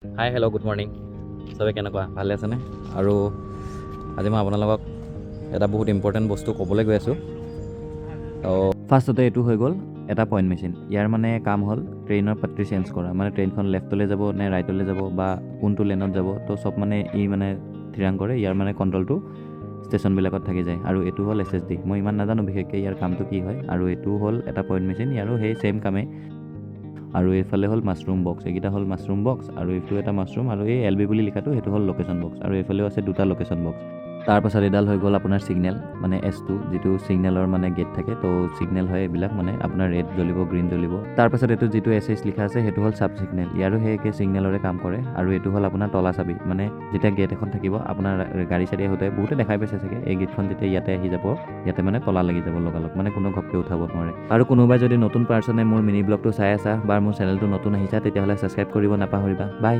hi hello' good morning চবে কেনেকুৱা ভালে আছেনে আৰু আজি মই আপোনালোকক এটা বহুত ইম্পৰ্টেণ্ট বস্তু ক'বলৈ গৈ আছোঁ তো ফাৰ্ষ্টতে এইটো হৈ গ'ল এটা পইণ্ট মেচিন ইয়াৰ মানে কাম হ'ল ট্ৰেইনৰ পাত্ৰি চেঞ্জ কৰা মানে ট্ৰেইনখন লেফ্টলৈ যাব নে ৰাইটলৈ যাব বা কোনটো লেনত যাব তো চব মানে ই মানে থিৰাং কৰে ইয়াৰ মানে কণ্ট্ৰলটো ষ্টেচনবিলাকত থাকি যায় আৰু এইটো হ'ল SSD মই ইমান নাজানো বিশেষকৈ ইয়াৰ কামটো কি হয় আৰু এইটো হ'ল এটা পইণ্ট মেচিন ইয়াৰো সেই ছেইম কামেই আৰু এইফালে হ'ল মাছৰুম বক্স এইকেইটা হ'ল মাছৰুম বক্স আৰু এইটো এটা মাছৰুম আৰু এই LB বুলি লিখাটো সেইটো হ'ল লোকেশ্যন বক্স আৰু এইফালেও আছে দুটা লোকেশ্যন বক্স তাৰপাছত এডাল হৈ গ'ল আপোনাৰ ছিগনেল মানে S2 যিটো ছিগনেলৰ মানে গেট থাকে তো ছিগনেল হয় এইবিলাক মানে আপোনাৰ ৰেড জ্বলিব গ্ৰীণ জ্বলিব তাৰপাছত এইটো যিটো SS লিখা আছে সেইটো হ'ল চাব ছিগনেল ইয়াৰো সেই একে ছিগনেলৰে কাম কৰে আৰু এইটো হ'ল আপোনাৰ তলা চাবি মানে যেতিয়া গেট এখন থাকিব আপোনাৰ গাড়ী চাড়ী আহোঁতে বহুতে দেখাই পাইছে চাগে এই গেটখন যেতিয়া ইয়াতে আহি যাব ইয়াতে মানে তলা লাগি যাব লগালগ মানে কোনো ঘপকৈ উঠাব নোৱাৰে আৰু কোনোবাই যদি নতুন পাৰ্চনে মোৰ মিনি ব্লগটো চাই আছা বা মোৰ চেনেলটো নতুন আহিছা তেতিয়াহ'লে ছাবস্ক্ৰাইব কৰিব নাপাহৰিবা বাই